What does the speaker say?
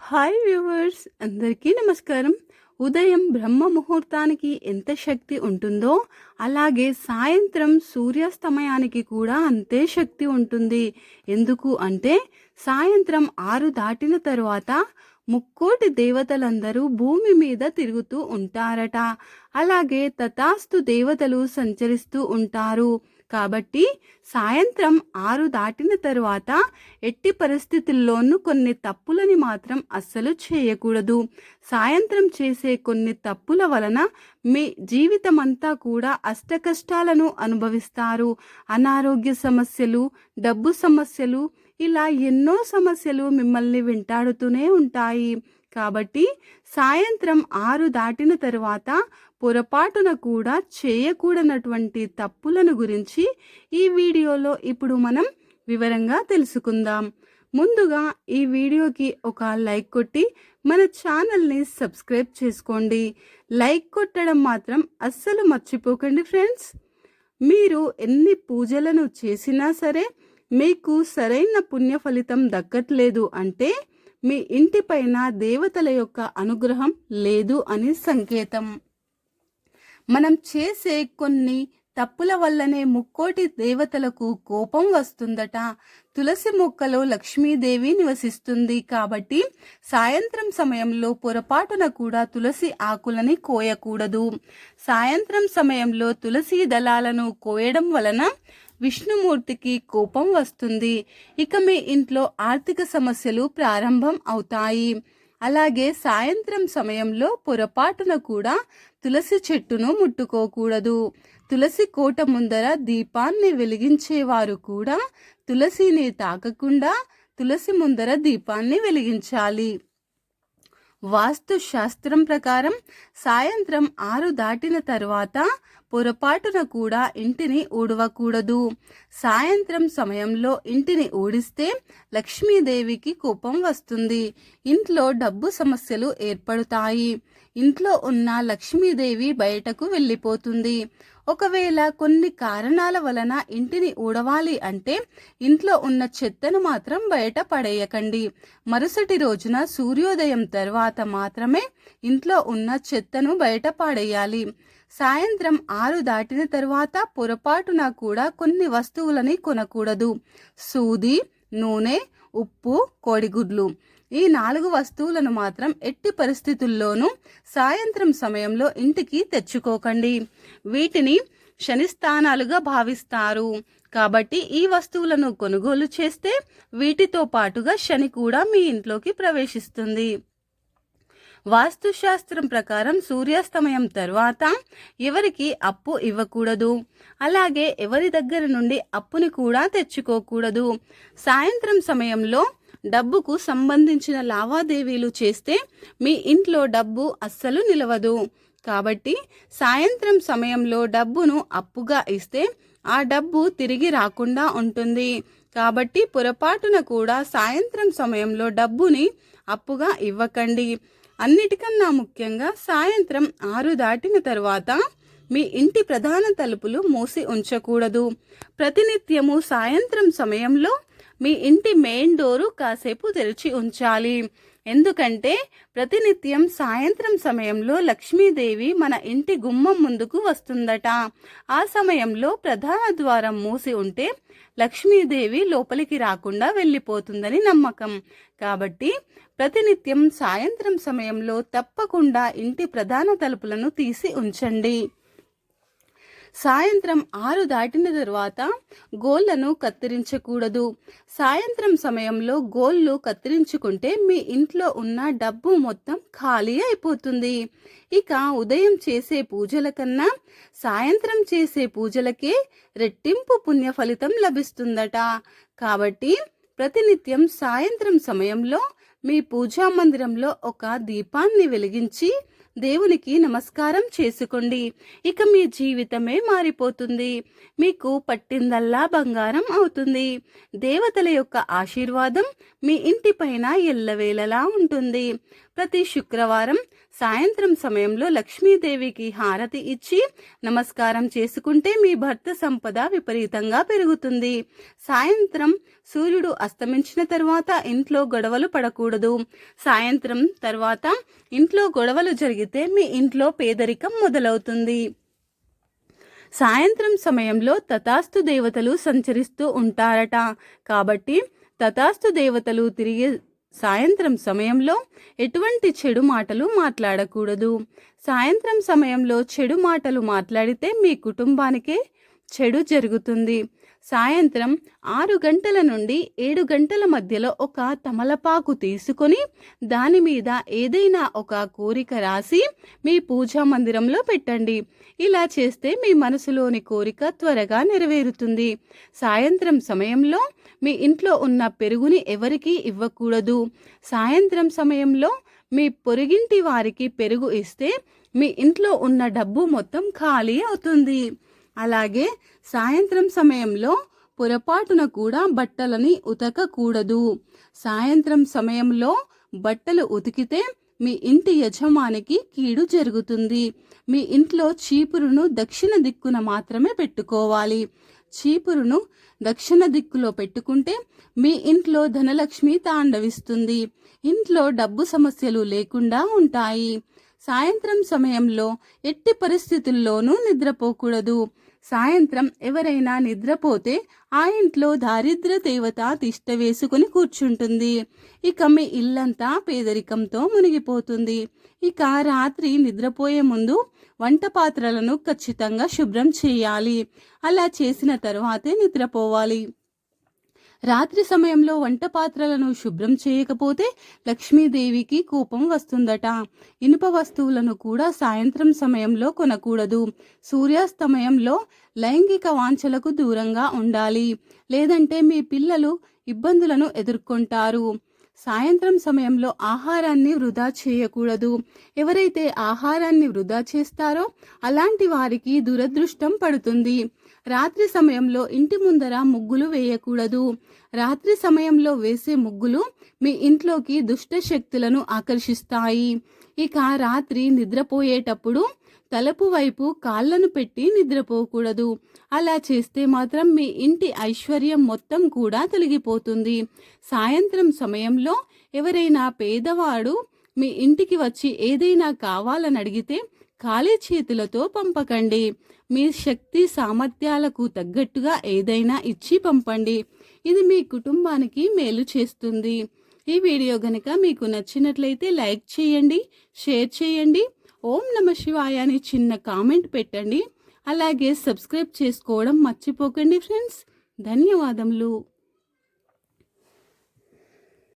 Hi viewers, అందరికీ నమస్కారం. ఉదయం బ్రహ్మ ముహూర్తానికి ఎంత శక్తి ఉంటుందో అలాగే సాయంత్రం సూర్యాస్తమయానికి కూడా అంతే శక్తి ఉంటుంది. ఎందుకు అంటే సాయంత్రం 6 దాటిన తరువాత ముక్కోటి దేవతలందరూ భూమి మీద తిరుగుతూ ఉంటారట. అలాగే తథాస్తు దేవతలు సంచరిస్తూ ఉంటారు. కాబట్టి సాయంత్రం 6 దాటిన తరువాత ఎట్టి పరిస్థితుల్లోనూ కొన్ని తప్పులని మాత్రం అస్సలు చేయకూడదు. సాయంత్రం చేసే కొన్ని తప్పుల వలన మీ జీవితం అంతా కూడా అష్టకష్టాలను అనుభవిస్తారు. అనారోగ్య సమస్యలు, డబ్బు సమస్యలు, ఇలా ఎన్నో సమస్యలు మిమ్మల్ని వెంటాడుతూనే ఉంటాయి. కాబట్టి సాయంత్రం 6 దాటిన తరువాత పొరపాటున కూడా చేయకూడనటువంటి తప్పులను గురించి ఈ వీడియోలో ఇప్పుడు మనం వివరంగా తెలుసుకుందాం. ముందుగా ఈ వీడియోకి ఒక లైక్ కొట్టి మన ఛానల్ని సబ్స్క్రైబ్ చేసుకోండి. లైక్ కొట్టడం మాత్రం అస్సలు మర్చిపోకండి ఫ్రెండ్స్. మీరు ఎన్ని పూజలను చేసినా సరే మీకు సరైన పుణ్య ఫలితం దక్కట్లేదు అంటే మీ ఇంటిపైన దేవతల యొక్క అనుగ్రహం లేదు అని సంకేతం. మనం చేసే కొన్ని తప్పుల వల్లనే ముక్కోటి దేవతలకు కోపం వస్తుందట. తులసి మొక్కలో లక్ష్మీదేవి నివసిస్తుంది కాబట్టి సాయంత్రం సమయంలో పొరపాటున కూడా తులసి ఆకులని కోయకూడదు. సాయంత్రం సమయంలో తులసి దళాలను కోయడం వలన విష్ణుమూర్తికి కోపం వస్తుంది. ఇక మీ ఇంట్లో ఆర్థిక సమస్యలు ప్రారంభం అవుతాయి. అలాగే సాయంత్రం సమయంలో పొరపాటున కూడా తులసి చెట్టును ముట్టుకోకూడదు. తులసి కోట ముందర దీపాన్ని వెలిగించేవారు కూడా తులసిని తాకకుండా తులసి ముందర దీపాన్ని వెలిగించాలి. వాస్తు శాస్త్రం ప్రకారం సాయంత్రం 6 దాటిన తరువాత పొరపాటున కూడా ఇంటిని ఊడవకూడదు. సాయంత్రం సమయంలో ఇంటిని ఊడిస్తే లక్ష్మీదేవికి కోపం వస్తుంది. ఇంట్లో డబ్బు సమస్యలు ఏర్పడతాయి. ఇంట్లో ఉన్న లక్ష్మీదేవి బయటకు వెళ్ళిపోతుంది. ఒకవేళ కొన్ని కారణాల వలన ఇంటిని ఊడవాలి అంటే ఇంట్లో ఉన్న చెత్తను మాత్రం బయట పడేయకండి. మరుసటి రోజున సూర్యోదయం తర్వాత మాత్రమే ఇంట్లో ఉన్న చెత్తను బయట పడేయాలి. సాయంత్రం 6 దాటిన తరువాత పొరపాటున కూడా కొన్ని వస్తువులని కొనకూడదు. సూది, నూనె, ఉప్పు, కోడిగుడ్లు, ఈ 4 వస్తువులను మాత్రం ఎట్టి పరిస్థితుల్లోనూ సాయంత్రం సమయంలో ఇంటికి తెచ్చుకోకండి. వీటిని శని స్థానాలుగా భావిస్తారు. కాబట్టి ఈ వస్తువులను కొనుగోలు చేస్తే వీటితో పాటుగా శని కూడా మీ ఇంట్లోకి ప్రవేశిస్తుంది. వాస్తుశాస్త్రం ప్రకారం సూర్యాస్తమయం తర్వాత ఎవరికి అప్పు ఇవ్వకూడదు. అలాగే ఎవరి దగ్గర నుండి అప్పుని కూడా తెచ్చుకోకూడదు. సాయంత్రం సమయంలో డబ్బుకు సంబంధించిన లావాదేవీలు చేస్తే మీ ఇంట్లో డబ్బు అస్సలు నిలవదు. కాబట్టి సాయంత్రం సమయంలో డబ్బును అప్పుగా ఇస్తే ఆ డబ్బు తిరిగి రాకుండా ఉంటుంది. కాబట్టి పొరపాటున కూడా సాయంత్రం సమయంలో డబ్బుని అప్పుగా ఇవ్వకండి. అన్నిటికన్నా ముఖ్యంగా సాయంత్రం 6 దాటిన తర్వాత మీ ఇంటి ప్రధాన తలుపులు మూసి ఉంచకూడదు. ప్రతినిత్యము సాయంత్రం సమయంలో మీ ఇంటి మెయిన్ డోరు కాసేపు తెరిచి ఉంచాలి. ఎందుకంటే ప్రతినిత్యం సాయంత్రం సమయంలో లక్ష్మీదేవి మన ఇంటి గుమ్మం ముందుకు వస్తుందట. ఆ సమయంలో ప్రధాన ద్వారం మూసి ఉంటే లక్ష్మీదేవి లోపలికి రాకుండా వెళ్ళిపోతుందని నమ్మకం. కాబట్టి ప్రతినిత్యం సాయంత్రం సమయంలో తప్పకుండా ఇంటి ప్రధాన తలుపులను తీసి ఉంచండి. సాయంత్రం 6 దాటిన తరువాత గోళ్లను కత్తిరించకూడదు. సాయంత్రం సమయంలో గోళ్ళు కత్తిరించుకుంటే మీ ఇంట్లో ఉన్న డబ్బు మొత్తం ఖాళీ అయిపోతుంది. ఇక ఉదయం చేసే పూజల కన్నా సాయంత్రం చేసే పూజలకే రెట్టింపు పుణ్య ఫలితం లభిస్తుందట. కాబట్టి ప్రతినిత్యం సాయంత్రం సమయంలో మీ పూజా మందిరంలో ఒక దీపాన్ని వెలిగించి దేవునికి నమస్కారం చేసుకోండి. ఇక మీ జీవితమే మారిపోతుంది. మీకు పట్టిందల్లా బంగారం అవుతుంది. దేవతల యొక్క ఆశీర్వాదం మీ ఇంటిపైన ఎల్లవేళలా ఉంటుంది. ప్రతి శుక్రవారం సాయంత్రం సమయంలో లక్ష్మీదేవికి హారతి ఇచ్చి నమస్కారం చేసుకుంటే మీ భర్త సంపద విపరీతంగా పెరుగుతుంది. సాయంత్రం సూర్యుడు అస్తమించిన తరువాత ఇంట్లో గొడవలు పడకూడదు. చేయకూడదు. సాయంత్రం తర్వాత ఇంట్లో గొడవలు జరిగితే మీ ఇంట్లో పేదరికం మొదలవుతుంది. సాయంత్రం సమయంలో తథాస్తు దేవతలు సంచరిస్తూ ఉంటారట. కాబట్టి తథాస్తు దేవతలు తిరిగే సాయంత్రం సమయంలో ఎటువంటి చెడు మాటలు మాట్లాడకూడదు. సాయంత్రం సమయంలో చెడు మాటలు మాట్లాడితే మీ కుటుంబానికే చెడు జరుగుతుంది. సాయంత్రం 6 గంటల నుండి 7 గంటల మధ్యలో ఒక తమలపాకు తీసుకొని దాని మీద ఏదైనా ఒక కోరిక రాసి మీ పూజా మందిరంలో పెట్టండి. ఇలా చేస్తే మీ మనసులోని కోరిక త్వరగా నెరవేరుతుంది. సాయంత్రం సమయంలో మీ ఇంట్లో ఉన్న పెరుగుని ఎవరికీ ఇవ్వకూడదు. సాయంత్రం సమయంలో మీ పొరుగింటి వారికి పెరుగు ఇస్తే మీ ఇంట్లో ఉన్న డబ్బు మొత్తం ఖాళీ అవుతుంది. అలాగే సాయంత్రం సమయంలో పొరపాటున కూడా బట్టలని ఉతకకూడదు. సాయంత్రం సమయంలో బట్టలు ఉతికితే మీ ఇంటి యజమానికి కీడు జరుగుతుంది. మీ ఇంట్లో చీపురును దక్షిణ దిక్కున మాత్రమే పెట్టుకోవాలి. చీపురును దక్షిణ దిక్కులో పెట్టుకుంటే మీ ఇంట్లో ధనలక్ష్మి తాండవిస్తుంది. ఇంట్లో డబ్బు సమస్యలు లేకుండా ఉంటాయి. సాయంత్రం సమయంలో ఎట్టి పరిస్థితుల్లోనూ నిద్రపోకూడదు. సాయంత్రం ఎవరైనా నిద్రపోతే ఆ ఇంట్లో దారిద్ర్య దేవత తిష్ట వేసుకుని కూర్చుంటుంది. ఇక మీ ఇల్లంతా పేదరికంతో మునిగిపోతుంది. ఇక రాత్రి నిద్రపోయే ముందు వంట పాత్రలను ఖచ్చితంగా శుభ్రం చేయాలి. అలా చేసిన తరువాతే నిద్రపోవాలి. రాత్రి సమయంలో వంట పాత్రలను శుభ్రం చేయకపోతే లక్ష్మీదేవికి కోపం వస్తుందట. ఇనుప వస్తువులను కూడా సాయంత్రం సమయంలో కొనకూడదు. సూర్యాస్తమయంలో లైంగిక వాంఛలకు దూరంగా ఉండాలి. లేదంటే మీ పిల్లలు ఇబ్బందులను ఎదుర్కొంటారు. సాయంత్రం సమయంలో ఆహారాన్ని వృధా చేయకూడదు. ఎవరైతే ఆహారాన్ని వృధా చేస్తారో అలాంటి వారికి దురదృష్టం పడుతుంది. రాత్రి సమయంలో ఇంటి ముందర ముగ్గులు వేయకూడదు. రాత్రి సమయంలో వేసే ముగ్గులు మీ ఇంట్లోకి దుష్ట శక్తులను ఆకర్షిస్తాయి. ఇక రాత్రి నిద్రపోయేటప్పుడు తలుపు వైపు కాళ్ళను పెట్టి నిద్రపోకూడదు. అలా చేస్తే మాత్రం మీ ఇంటి ఐశ్వర్యం మొత్తం కూడా తొలగిపోతుంది. సాయంత్రం సమయంలో ఎవరైనా పేదవాడు మీ ఇంటికి వచ్చి ఏదైనా కావాలని అడిగితే ఖాళీ చేతులతో పంపకండి. మీ శక్తి సామర్థ్యాలకు తగ్గట్టుగా ఏదైనా ఇచ్చి పంపండి. ఇది మీ కుటుంబానికి మేలు చేస్తుంది. ఈ వీడియో గనుక మీకు నచ్చినట్లయితే లైక్ చేయండి, షేర్ చేయండి. ఓం నమ శివాయ అని చిన్న కామెంట్ పెట్టండి. అలాగే సబ్స్క్రైబ్ చేసుకోవడం మర్చిపోకండి ఫ్రెండ్స్. ధన్యవాదములు.